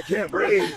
can't breathe.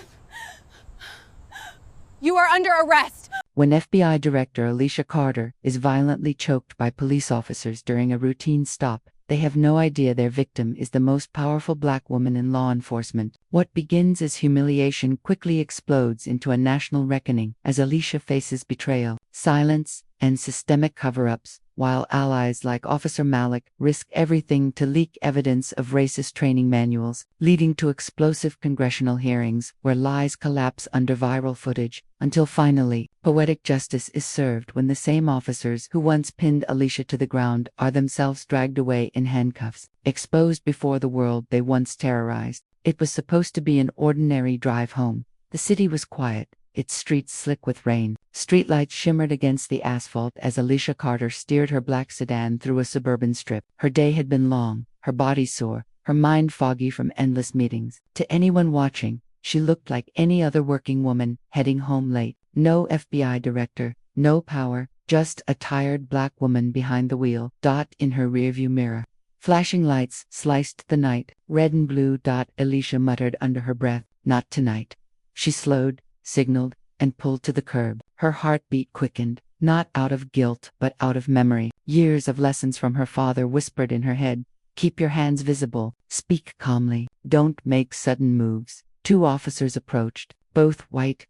You are under arrest. When FBI Director Alicia Carter is violently choked by police officers during a routine stop, they have no idea their victim is the most powerful black woman in law enforcement. What begins as humiliation quickly explodes into a national reckoning as Alicia faces betrayal, silence, and systemic cover-ups, while allies like Officer Malik risk everything to leak evidence of racist training manuals, leading to explosive congressional hearings where lies collapse under viral footage, until finally, poetic justice is served when the same officers who once pinned Alicia to the ground are themselves dragged away in handcuffs, exposed before the world they once terrorized. It was supposed to be an ordinary drive home. The city was quiet, its streets slick with rain. Streetlights shimmered against the asphalt as Alicia Carter steered her black sedan through a suburban strip. Her day had been long, her body sore, her mind foggy from endless meetings. To anyone watching, she looked like any other working woman heading home late. No FBI director, no power, just a tired black woman behind the wheel. In her rearview mirror, flashing lights sliced the night. Red and blue. Alicia muttered under her breath, "Not tonight." She slowed, signaled, and pulled to the curb. Her heartbeat quickened, not out of guilt but out of memory. Years of lessons from her father whispered in her head, "Keep your hands visible, speak calmly, don't make sudden moves." Two officers approached, both white,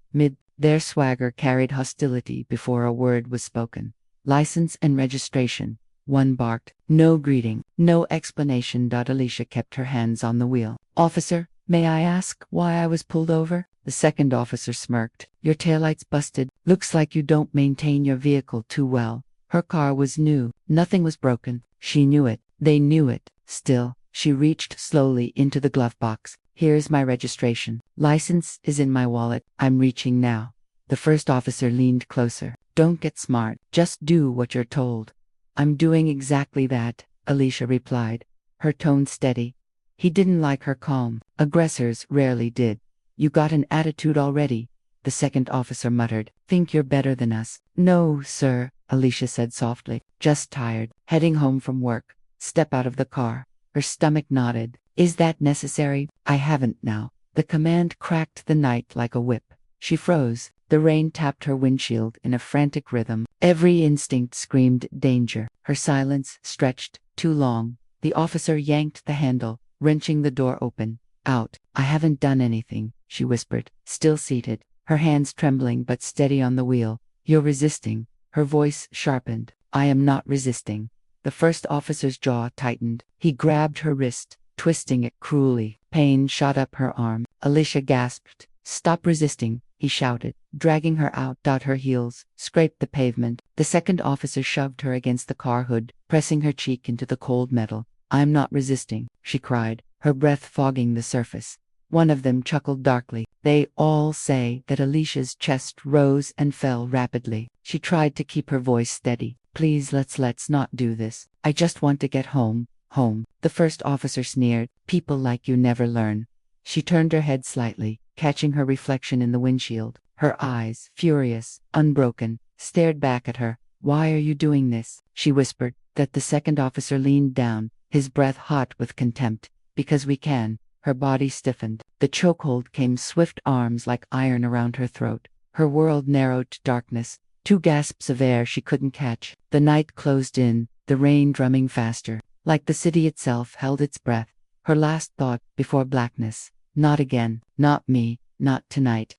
their swagger carried hostility before a word was spoken. "License and registration," one barked. No greeting, no explanation. Alicia kept her hands on the wheel. "Officer, may I ask why I was pulled over?" The second officer smirked. "Your taillights busted. Looks like you don't maintain your vehicle too well." Her car was new. Nothing was broken. She knew it. They knew it. Still, she reached slowly into the glove box. "Here's my registration. License is in my wallet. I'm reaching now." The first officer leaned closer. "Don't get smart. Just do what you're told." "I'm doing exactly that," Alicia replied, her tone steady. He didn't like her calm. Aggressors rarely did. "You got an attitude already," the second officer muttered. "Think you're better than us?" "No, sir," Alicia said softly. "Just tired. Heading home from work." "Step out of the car." Her stomach nodded. "Is that necessary?" "I haven't now." The command cracked the night like a whip. She froze. The rain tapped her windshield in a frantic rhythm. Every instinct screamed danger. Her silence stretched too long. The officer yanked the handle, wrenching the door open. "Out." "I haven't done anything," she whispered, still seated, her hands trembling but steady on the wheel. "You're resisting." Her voice sharpened. "I am not resisting." The first officer's jaw tightened. He grabbed her wrist, twisting it cruelly. Pain shot up her arm. Alicia gasped. "Stop resisting," he shouted, dragging her out. Her heels scraped the pavement. The second officer shoved her against the car hood, pressing her cheek into the cold metal. "I'm not resisting," she cried, her breath fogging the surface. One of them chuckled darkly. "They all say that." Alicia's chest rose and fell rapidly. She tried to keep her voice steady. "Please, let's not do this. I just want to get home." "Home?" The first officer sneered. "People like you never learn." She turned her head slightly, catching her reflection in the windshield. Her eyes, furious, unbroken, stared back at her. "Why are you doing this?" she whispered. The second officer leaned down, his breath hot with contempt. "Because we can." Her body stiffened. The chokehold came, swift arms like iron around her throat. Her world narrowed to darkness. Two gasps of air she couldn't catch. The night closed in, the rain drumming faster, like the city itself held its breath. Her last thought before blackness. Not again. Not me. Not tonight.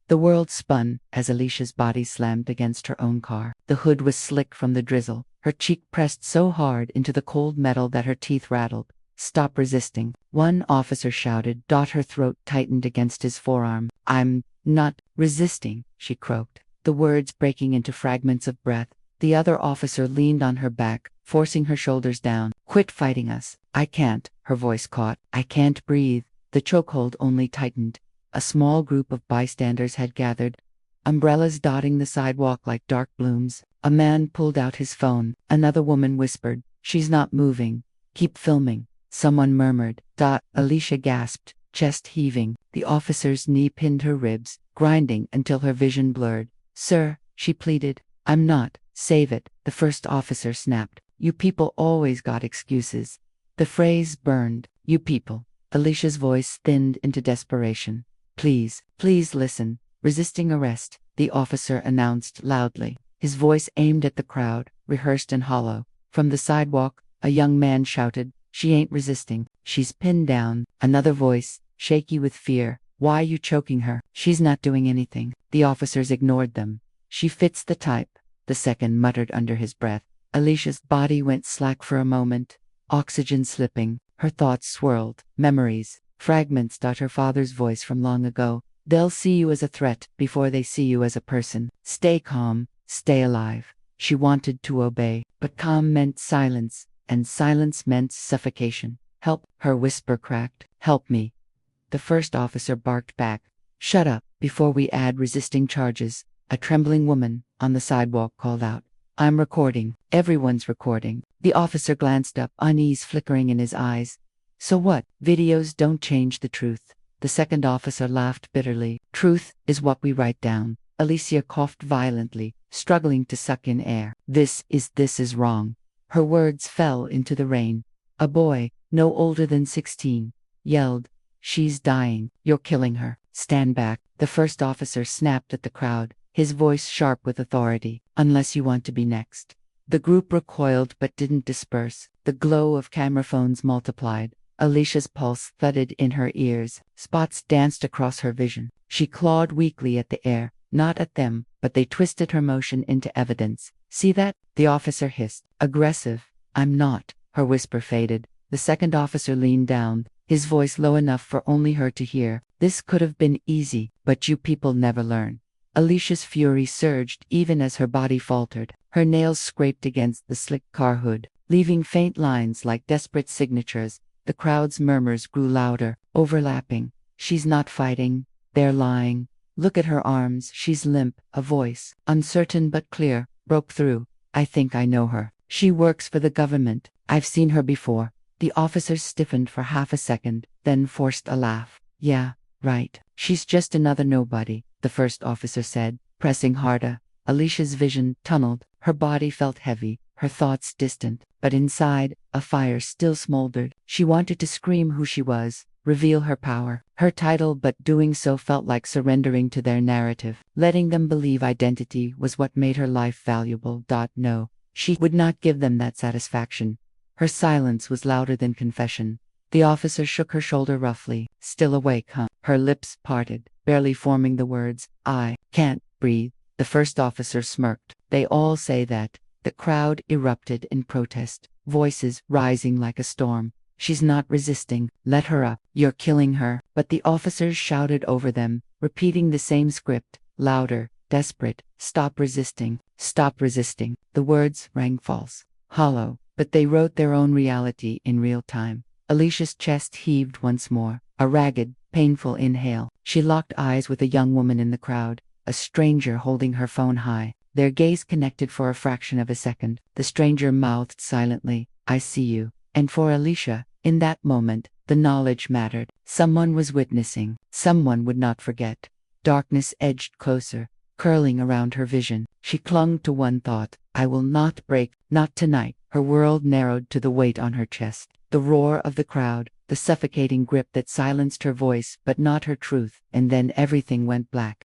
The world spun as Alicia's body slammed against her own car. The hood was slick from the drizzle. Her cheek pressed so hard into the cold metal that her teeth rattled. "Stop resisting," one officer shouted. Her throat tightened against his forearm. "I'm not resisting," she croaked, the words breaking into fragments of breath. The other officer leaned on her back, forcing her shoulders down. "Quit fighting us." "I can't," her voice caught. "I can't breathe." The chokehold only tightened. A small group of bystanders had gathered, umbrellas dotting the sidewalk like dark blooms. A man pulled out his phone. Another woman whispered, "She's not moving. Keep filming." Someone murmured. Alicia gasped, chest heaving. The officer's knee pinned her ribs, grinding until her vision blurred. "Sir," she pleaded. "I'm not." "Save it," the first officer snapped. "You people always got excuses." The phrase burned. "You people." Alicia's voice thinned into desperation. Please listen. Resisting arrest, the officer announced loudly. His voice aimed at the crowd, rehearsed and hollow. From the sidewalk, a young man shouted, "She ain't resisting. She's pinned down." Another voice, shaky with fear, "Why you choking her? She's not doing anything." The officers ignored them. "She fits the type," the second muttered under his breath. Alicia's body went slack for a moment, oxygen slipping. Her thoughts swirled, memories, fragments. Her father's voice from long ago. "They'll see you as a threat before they see you as a person. Stay calm, stay alive." She wanted to obey, but calm meant silence, and silence meant suffocation. "Help," her whisper cracked. "Help me." The first officer barked back. "Shut up, before we add resisting charges." A trembling woman, on the sidewalk, called out, "I'm recording." "Everyone's recording." The officer glanced up, unease flickering in his eyes. "So what? Videos don't change the truth." The second officer laughed bitterly. "Truth is what we write down." Alicia coughed violently, struggling to suck in air. This is wrong." Her words fell into the rain. A boy, no older than 16, yelled, "She's dying. You're killing her. Stand back." The first officer snapped at the crowd, his voice sharp with authority. "Unless you want to be next." The group recoiled but didn't disperse. The glow of camera phones multiplied. Alicia's pulse thudded in her ears. Spots danced across her vision. She clawed weakly at the air, not at them, but they twisted her motion into evidence. "See that?" the officer hissed. "Aggressive." "I'm not." Her whisper faded. The second officer leaned down, his voice low enough for only her to hear. "This could have been easy, but you people never learn." Alicia's fury surged even as her body faltered. Her nails scraped against the slick car hood, leaving faint lines like desperate signatures. The crowd's murmurs grew louder, overlapping. "She's not fighting. They're lying. Look at her arms. She's limp." A voice, uncertain but clear, broke through. "I think I know her. She works for the government. I've seen her before." The officers stiffened for half a second, then forced a laugh. "Yeah, right. She's just another nobody," the first officer said, pressing harder. Alicia's vision tunneled. Her body felt heavy, her thoughts distant, but inside, a fire still smoldered. She wanted to scream who she was, reveal her power, her title, but doing so felt like surrendering to their narrative, letting them believe identity was what made her life valuable. No, she would not give them that satisfaction. Her silence was louder than confession. The officer shook her shoulder roughly. "Still awake, huh?" Her lips parted, barely forming the words, "I can't breathe." The first officer smirked. "They all say that." The crowd erupted in protest, voices rising like a storm. "She's not resisting. Let her up. You're killing her." But the officers shouted over them, repeating the same script, louder, desperate. "Stop resisting. Stop resisting." The words rang false, hollow, but they wrote their own reality in real time. Alicia's chest heaved once more, a ragged, painful inhale. She locked eyes with a young woman in the crowd, a stranger holding her phone high. Their gaze connected for a fraction of a second. The stranger mouthed silently, "I see you." And for Alicia, in that moment, the knowledge mattered. Someone was witnessing. Someone would not forget. Darkness edged closer, curling around her vision. She clung to one thought: "I will not break, not tonight." Her world narrowed to the weight on her chest. The roar of the crowd, the suffocating grip that silenced her voice but not her truth, and then everything went black.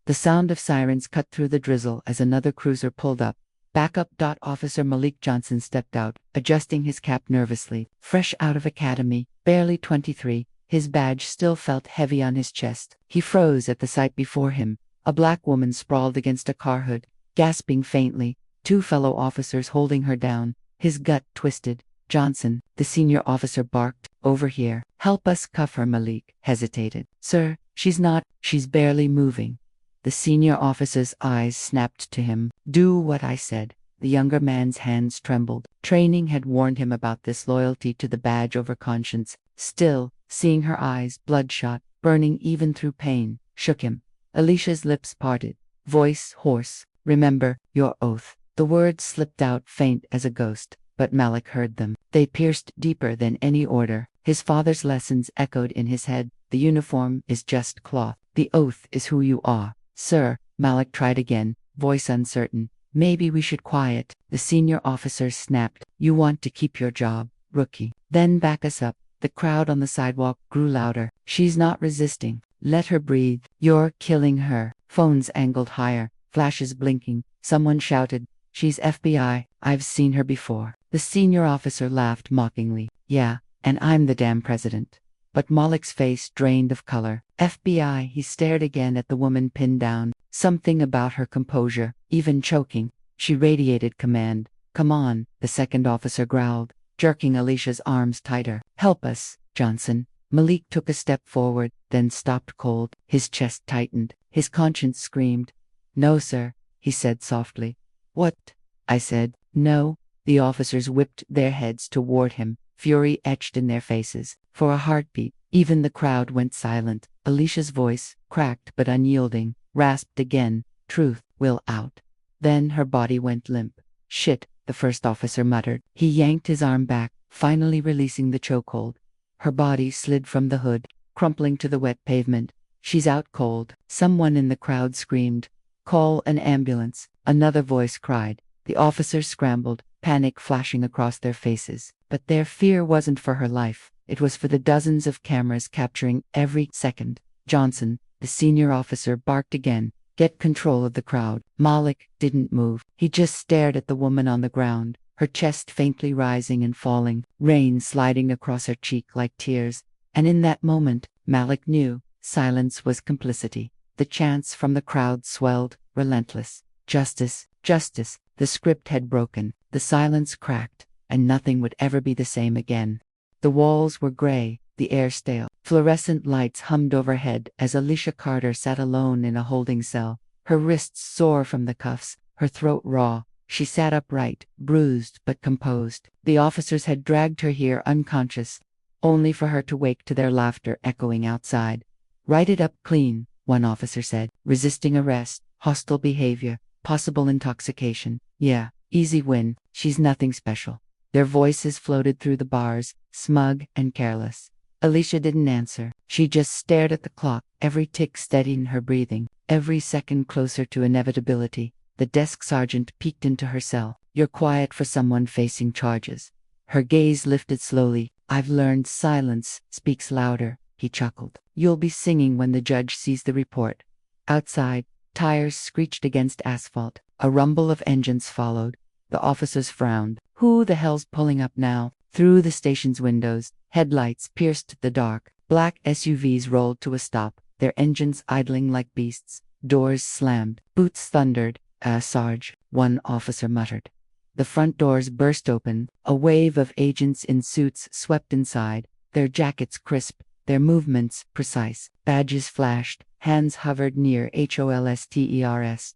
The sound of sirens cut through the drizzle as another cruiser pulled up. Backup. Officer Malik Johnson stepped out, adjusting his cap nervously. Fresh out of academy, barely 23, his badge still felt heavy on his chest. He froze at the sight before him. A black woman sprawled against a car hood, gasping faintly, two fellow officers holding her down. His gut twisted. "Johnson," the senior officer barked, "over here. Help us cuff her." Malik hesitated. "Sir, she's barely moving." The senior officer's eyes snapped to him. "Do what I said." The younger man's hands trembled. Training had warned him about this loyalty to the badge over conscience. Still, seeing her eyes, bloodshot, burning even through pain, shook him. Alicia's lips parted, voice hoarse. "Remember your oath." The words slipped out faint as a ghost, but Malik heard them. They pierced deeper than any order. His father's lessons echoed in his head. The uniform is just cloth. The oath is who you are. "Sir," Malik tried again, voice uncertain. "Maybe we should quiet." The senior officer snapped. "You want to keep your job, rookie. Then back us up." The crowd on the sidewalk grew louder. She's not resisting. Let her breathe. You're killing her. Phones angled higher, flashes blinking. Someone shouted, "She's FBI. I've seen her before." The senior officer laughed mockingly. "Yeah, and I'm the damn president." But Malik's face drained of color. FBI, he stared again at the woman pinned down. Something about her composure, even choking. She radiated command. "Come on," the second officer growled, jerking Alicia's arms tighter. "Help us, Johnson." Malik took a step forward, then stopped cold. His chest tightened. His conscience screamed. "No, sir," he said softly. "What?" I said. "No." The officers whipped their heads toward him, fury etched in their faces. For a heartbeat, even the crowd went silent. Alicia's voice, cracked but unyielding, rasped again. "Truth will out." Then her body went limp. "Shit," the first officer muttered. He yanked his arm back, finally releasing the chokehold. Her body slid from the hood, crumpling to the wet pavement. "She's out cold." Someone in the crowd screamed, "Call an ambulance." Another voice cried. The officers scrambled, panic flashing across their faces. But their fear wasn't for her life. It was for the dozens of cameras capturing every second. "Johnson," the senior officer barked again, "get control of the crowd." Malik didn't move. He just stared at the woman on the ground, her chest faintly rising and falling, rain sliding across her cheek like tears. And in that moment, Malik knew, silence was complicity. The chants from the crowd swelled, relentless. Justice, justice. The script had broken, the silence cracked, and nothing would ever be the same again. The walls were gray, the air stale. Fluorescent lights hummed overhead as Alicia Carter sat alone in a holding cell, her wrists sore from the cuffs, her throat raw. She sat upright, bruised but composed. The officers had dragged her here unconscious, only for her to wake to their laughter echoing outside. "Write it up clean," one officer said. "Resisting arrest, hostile behavior, possible intoxication. Yeah, easy win. She's nothing special." Their voices floated through the bars, smug and careless. Alicia didn't answer. She just stared at the clock, every tick steadying her breathing, every second closer to inevitability. The desk sergeant peeked into her cell. "You're quiet for someone facing charges." Her gaze lifted slowly. "I've learned silence speaks louder," he chuckled. "You'll be singing when the judge sees the report." Outside, tires screeched against asphalt. A rumble of engines followed. The officers frowned. Who the hell's pulling up now? Through the station's windows, headlights pierced the dark. Black SUVs rolled to a stop, their engines idling like beasts. Doors slammed. Boots thundered. Sarge," one officer muttered. The front doors burst open. A wave of agents in suits swept inside, their jackets crisp, their movements precise. Badges flashed. Hands hovered near HOLSTERS.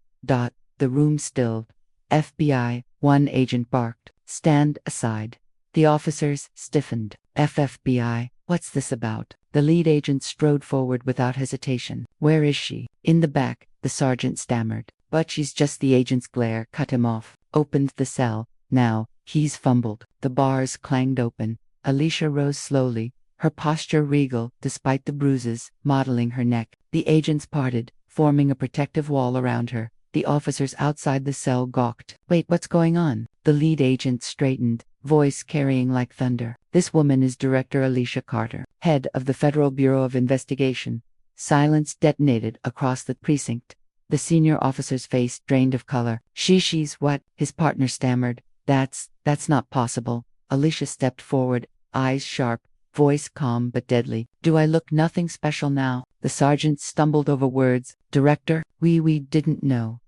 The room stilled. "FBI," one agent barked. "Stand aside." The officers stiffened. "FFBI, what's this about?" The lead agent strode forward without hesitation. "Where is she?" "In the back," the sergeant stammered. But she's just the agent's glare cut him off. Opened the cell. Now, he's fumbled. The bars clanged open. Alicia rose slowly, her posture regal despite the bruises modeling her neck. The agents parted, forming a protective wall around her. The officers outside the cell gawked. "Wait, what's going on?" The lead agent straightened, voice carrying like thunder. "This woman is Director Alicia Carter, head of the Federal Bureau of Investigation." Silence detonated across the precinct. The senior officer's face drained of color. She's what?" his partner stammered. That's not possible." Alicia stepped forward, eyes sharp, voice calm but deadly. "Do I look nothing special now?" The sergeant stumbled over words. "Director, we didn't know.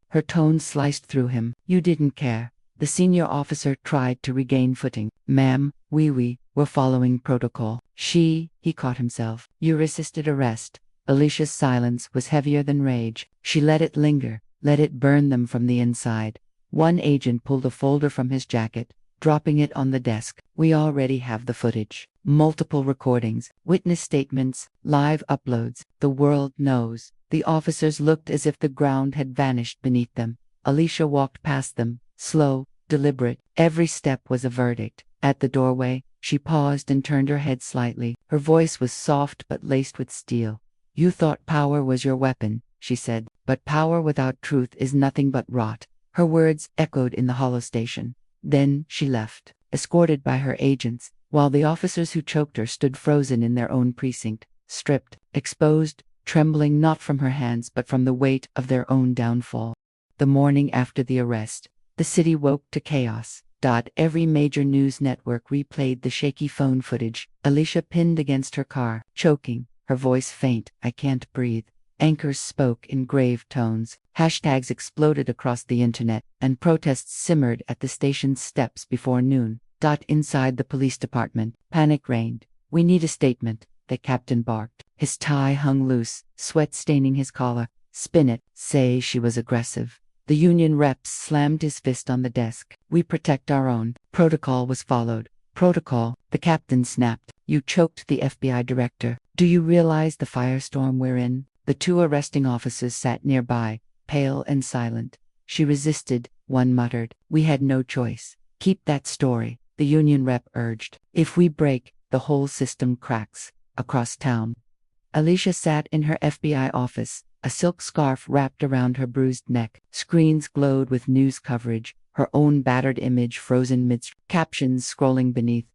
Her tone sliced through him. "You didn't care." The senior officer tried to regain footing. "Ma'am, we're following protocol." He caught himself. "You resisted arrest." Alicia's silence was heavier than rage. She let it linger, let it burn them from the inside. One agent pulled a folder from his jacket, dropping it on the desk. "We already have the footage. Multiple recordings, witness statements, live uploads. The world knows." The officers looked as if the ground had vanished beneath them. Alicia walked past them, slow, deliberate. Every step was a verdict. At the doorway, she paused and turned her head slightly. Her voice was soft but laced with steel. "You thought power was your weapon," she said, "but power without truth is nothing but rot." Her words echoed in the hollow station. Then she left, escorted by her agents, while the officers who choked her stood frozen in their own precinct, stripped, exposed, trembling not from her hands but from the weight of their own downfall. The morning after the arrest, the city woke to chaos. Every major news network replayed the shaky phone footage, Alicia pinned against her car, choking, her voice faint, "I can't breathe." Anchors spoke in grave tones, hashtags exploded across the internet, and protests simmered at the station's steps before noon. Inside the police department, panic reigned. "We need a statement," the captain barked. His tie hung loose, sweat staining his collar. "Spin it, say she was aggressive." The union rep slammed his fist on the desk. "We protect our own." Protocol was followed. "Protocol," the captain snapped. "You choked the FBI director. Do you realize the firestorm we're in?" The two arresting officers sat nearby, pale and silent. "She resisted," one muttered. "We had no choice." "Keep that story," the union rep urged. "If we break, the whole system cracks." Across town, Alicia sat in her FBI office, a silk scarf wrapped around her bruised neck. Screens glowed with news coverage, her own battered image frozen midst captions scrolling beneath.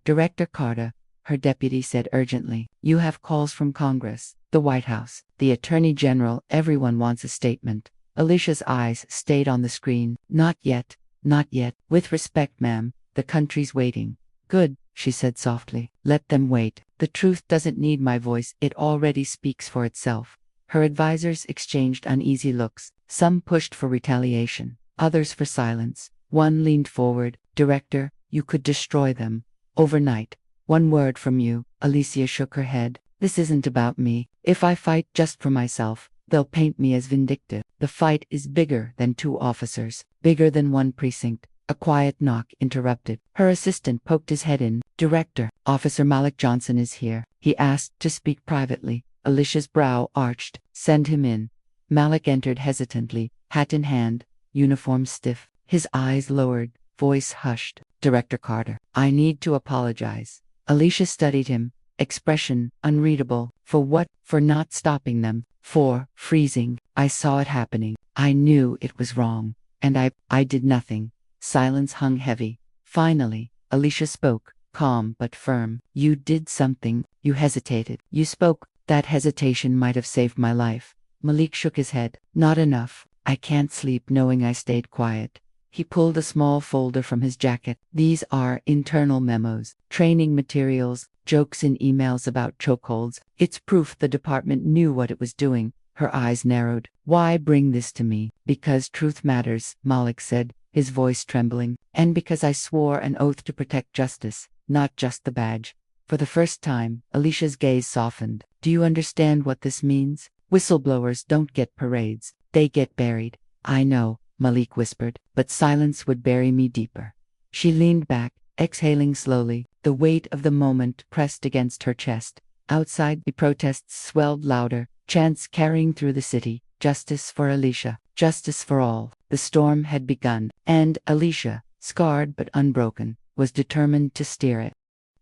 "Director Carter," her deputy said urgently, "you have calls from Congress, the White House, the Attorney General. Everyone wants a statement." Alicia's eyes stayed on the screen. "Not yet, not yet. With respect, ma'am, the country's waiting." "Good," she said softly. "Let them wait. The truth doesn't need my voice, it already speaks for itself." Her advisors exchanged uneasy looks. Some pushed for retaliation, others for silence. One leaned forward. "Director, you could destroy them. Overnight. One word from you." Alicia shook her head. "This isn't about me. If I fight just for myself, they'll paint me as vindictive. The fight is bigger than two officers, bigger than one precinct." A quiet knock interrupted. Her assistant poked his head in. "Director, Officer Malik Johnson is here." He asked to speak privately. Alicia's brow arched. "Send him in." Malik entered hesitantly, hat in hand, uniform stiff. His eyes lowered, voice hushed. "Director Carter, I need to apologize." Alicia studied him, expression unreadable. "For what?" "For not stopping them. For freezing. I saw it happening. I knew it was wrong. And I did nothing." Silence hung heavy. Finally, Alicia spoke, calm but firm. "You did something. You hesitated. You spoke. That hesitation might have saved my life." Malik shook his head. "Not enough. I can't sleep knowing I stayed quiet." He pulled a small folder from his jacket. "These are internal memos, training materials, jokes in emails about chokeholds. It's proof the department knew what it was doing." Her eyes narrowed. "Why bring this to me?" "Because truth matters," Malik said, his voice trembling. "And because I swore an oath to protect justice, not just the badge." For the first time, Alicia's gaze softened. "Do you understand what this means? Whistleblowers don't get parades. They get buried." "I know," Malik whispered, "but silence would bury me deeper." She leaned back, exhaling slowly, the weight of the moment pressed against her chest. Outside, the protests swelled louder, chants carrying through the city. Justice for Alicia. Justice for all. The storm had begun, and Alicia, scarred but unbroken, was determined to steer it.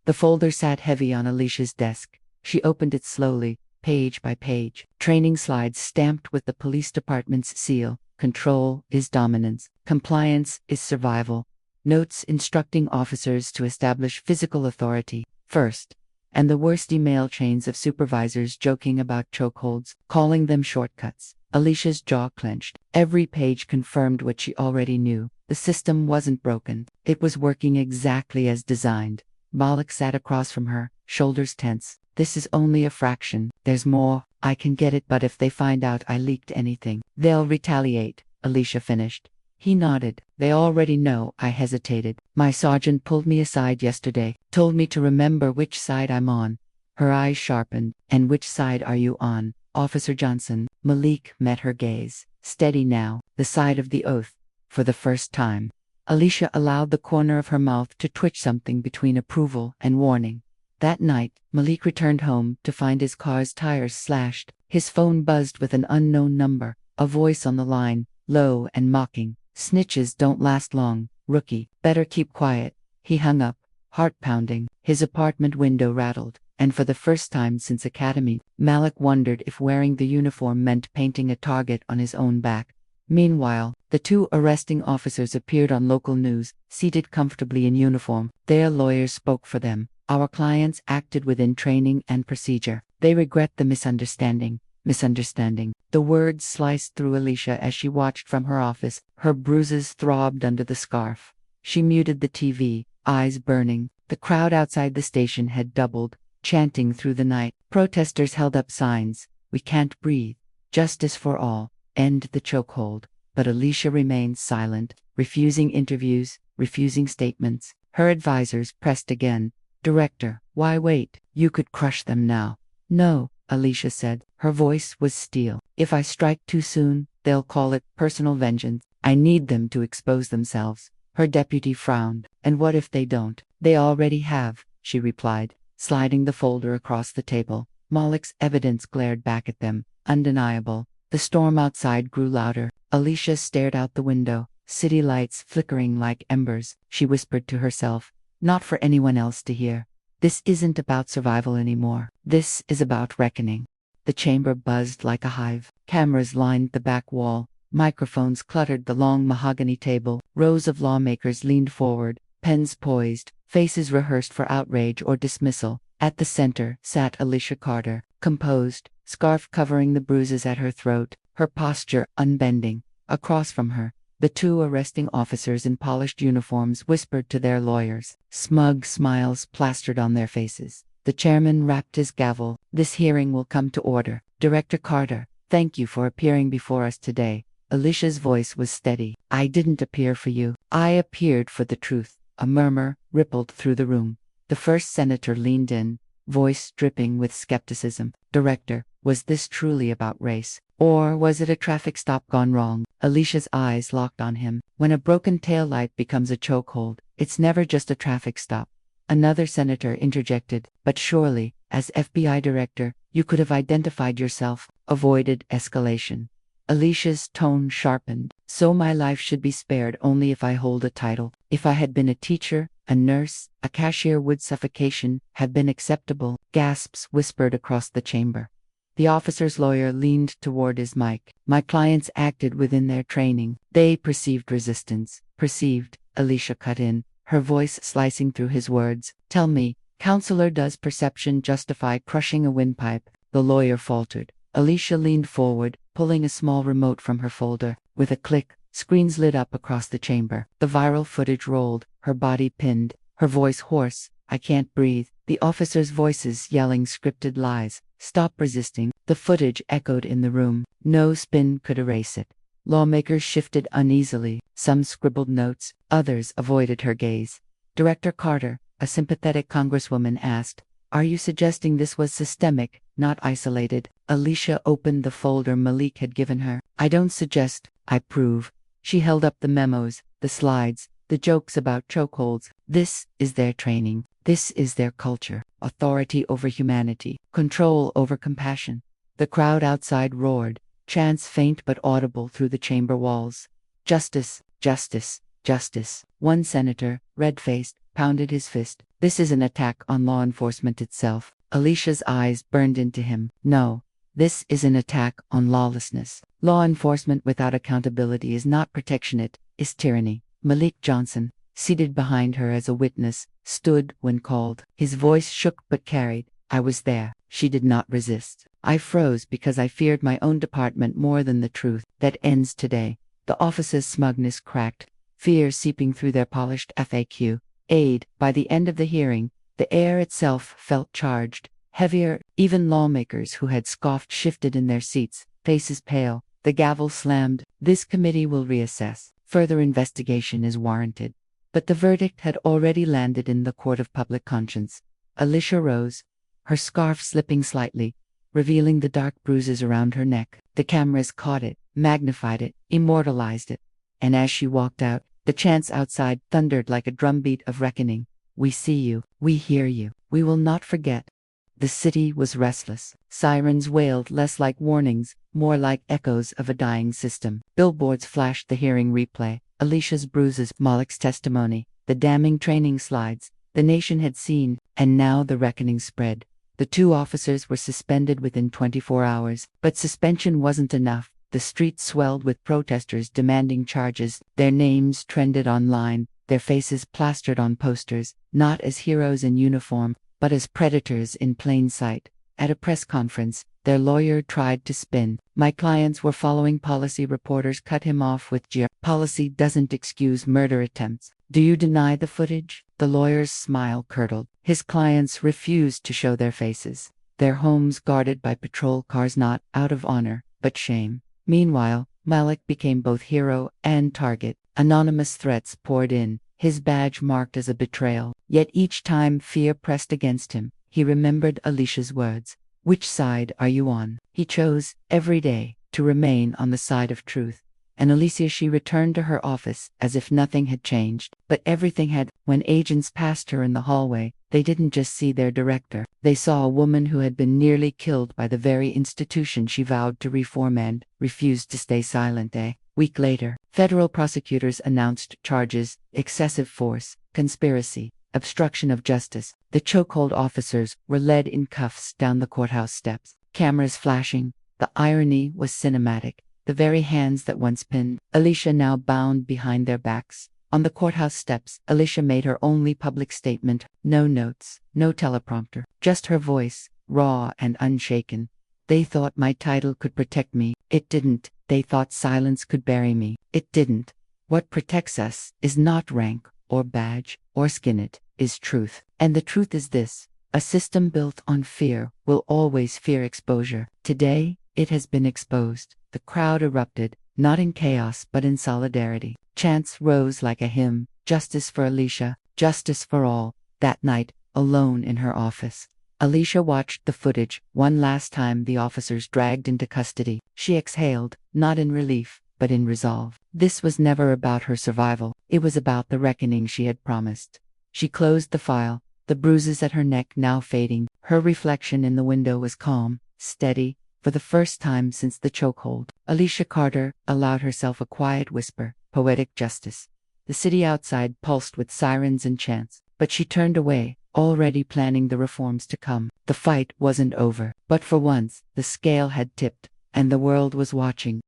The folder sat heavy on Alicia's desk. She opened it slowly, page by page. Training slides stamped with the police department's seal. Control is dominance. Compliance is survival. Notes instructing officers to establish physical authority first. And the worst email chains of supervisors joking about chokeholds, calling them shortcuts. Alicia's jaw clenched. Every page confirmed what she already knew. The system wasn't broken. It was working exactly as designed. Malik sat across from her, shoulders tense. "This is only a fraction. There's more. I can get it, but if they find out I leaked anything, they'll retaliate," Alicia finished. He nodded. "They already know." I hesitated. "My sergeant pulled me aside yesterday, told me to remember which side I'm on." Her eyes sharpened. "And which side are you on, Officer Johnson?" Malik met her gaze. "Steady now. The side of the oath." For the first time, Alicia allowed the corner of her mouth to twitch something between approval and warning. That night, Malik returned home to find his car's tires slashed. His phone buzzed with an unknown number, a voice on the line, low and mocking. "Snitches don't last long, rookie. Better keep quiet." He hung up, heart pounding. His apartment window rattled, and for the first time since academy, Malik wondered if wearing the uniform meant painting a target on his own back. Meanwhile, the two arresting officers appeared on local news, seated comfortably in uniform. Their lawyers spoke for them. Our clients acted within training and procedure. They regret the misunderstanding. Misunderstanding. The words sliced through Alicia as she watched from her office. Her bruises throbbed under the scarf. She muted the TV, eyes burning. The crowd outside the station had doubled, chanting through the night. Protesters held up signs. We can't breathe. Justice for all. End the chokehold. But Alicia remained silent, refusing interviews, refusing statements. Her advisors pressed again. Director, why wait? You could crush them now. No, Alicia said. Her voice was steel. If I strike too soon, they'll call it personal vengeance. I need them to expose themselves. Her deputy frowned. And what if they don't? They already have, she replied, sliding the folder across the table. Moloch's evidence glared back at them, undeniable. The storm outside grew louder. Alicia stared out the window, city lights flickering like embers. She whispered to herself, not for anyone else to hear. This isn't about survival anymore. This is about reckoning. The chamber buzzed like a hive. Cameras lined the back wall. Microphones cluttered the long mahogany table. Rows of lawmakers leaned forward, pens poised, faces rehearsed for outrage or dismissal. At the center sat Alicia Carter, composed, scarf covering the bruises at her throat, her posture unbending. Across from her, the two arresting officers in polished uniforms whispered to their lawyers. Smug smiles plastered on their faces. The chairman rapped his gavel. This hearing will come to order. Director Carter, thank you for appearing before us today. Alicia's voice was steady. I didn't appear for you. I appeared for the truth. A murmur rippled through the room. The first senator leaned in, voice dripping with skepticism. Director, was this truly about race? Or was it a traffic stop gone wrong? Alicia's eyes locked on him. When a broken taillight becomes a chokehold, it's never just a traffic stop. Another senator interjected, but surely, as FBI director, you could have identified yourself, avoided escalation. Alicia's tone sharpened. So my life should be spared only if I hold a title. If I had been a teacher, a nurse, a cashier, would suffocation have been acceptable? Gasps whispered across the chamber. The officer's lawyer leaned toward his mic. My clients acted within their training. They perceived resistance. Perceived, Alicia cut in, her voice slicing through his words. Tell me, counselor, does perception justify crushing a windpipe? The lawyer faltered. Alicia leaned forward, pulling a small remote from her folder. With a click, screens lit up across the chamber. The viral footage rolled, her body pinned, her voice hoarse. I can't breathe. The officers' voices yelling scripted lies. Stop resisting. The footage echoed in the room. No spin could erase it. Lawmakers shifted uneasily. Some scribbled notes, others avoided her gaze. Director Carter, a sympathetic congresswoman, asked, are you suggesting this was systemic, not isolated? Alicia opened the folder Malik had given her. I don't suggest, I prove. She held up the memos, the slides, the jokes about chokeholds. This is their training. This is their culture. Authority over humanity. Control over compassion. The crowd outside roared, chants faint but audible through the chamber walls. Justice, justice, justice. One senator, red-faced, pounded his fist. This is an attack on law enforcement itself. Alicia's eyes burned into him. No, this is an attack on lawlessness. Law enforcement without accountability is not protection, it is tyranny. Malik Johnson, seated behind her as a witness, stood when called. His voice shook but carried. I was there. She did not resist. I froze because I feared my own department more than the truth. That ends today. The officer's smugness cracked, fear seeping through their polished FAQ. Aid. By the end of the hearing, the air itself felt charged, heavier. Even lawmakers who had scoffed shifted in their seats, faces pale. The gavel slammed. This committee will reassess. Further investigation is warranted. But the verdict had already landed in the court of public conscience. Alicia rose, her scarf slipping slightly, revealing the dark bruises around her neck. The cameras caught it, magnified it, immortalized it. And as she walked out, the chants outside thundered like a drumbeat of reckoning. We see you. We hear you. We will not forget. The city was restless. Sirens wailed less like warnings, more like echoes of a dying system. Billboards flashed the hearing replay. Alicia's bruises, Moloch's testimony, the damning training slides. The nation had seen, and now the reckoning spread. The two officers were suspended within 24 hours, but suspension wasn't enough. The streets swelled with protesters demanding charges. Their names trended online. their faces plastered on posters, not as heroes in uniform, but as predators in plain sight. At a press conference, their lawyer tried to spin. "My clients were following policy." Reporters cut him off with jeer. "Policy doesn't excuse murder attempts. Do you deny the footage?" The lawyer's smile curdled. His clients refused to show their faces. Their homes guarded by patrol cars, not out of honor, but shame. Meanwhile, Malik became both hero and target. Anonymous threats poured in, his badge marked as a betrayal. Yet each time fear pressed against him, he remembered Alicia's words. "Which side are you on?" He chose, every day, to remain on the side of truth. And Alicia, she returned to her office as if nothing had changed. But everything had. When agents passed her in the hallway, they didn't just see their director. They saw a woman who had been nearly killed by the very institution she vowed to reform and refused to stay silent. A week later, federal prosecutors announced charges: excessive force, conspiracy, obstruction of justice. The chokehold officers were led in cuffs down the courthouse steps, cameras flashing. The irony was cinematic. The very hands that once pinned Alicia now bound behind their backs. On the courthouse steps, Alicia made her only public statement. No notes, no teleprompter, just her voice, raw and unshaken. "They thought my title could protect me. It didn't. They thought silence could bury me. It didn't. What protects us is not rank, or badge, or skin. It is truth. And the truth is this: a system built on fear will always fear exposure. Today, it has been exposed." The crowd erupted, not in chaos but in solidarity. Chants rose like a hymn: "Justice for Alicia, justice for all." That night, alone in her office, Alicia watched the footage. One last time, the officers dragged into custody. She exhaled, not in relief, but in resolve. This was never about her survival. It was about the reckoning she had promised. She closed the file, the bruises at her neck now fading. Her reflection in the window was calm, steady. For the first time since the chokehold, Alicia Carter allowed herself a quiet whisper: poetic justice. The city outside pulsed with sirens and chants, but she turned away, already planning the reforms to come. The fight wasn't over, but for once, the scale had tipped, and the world was watching.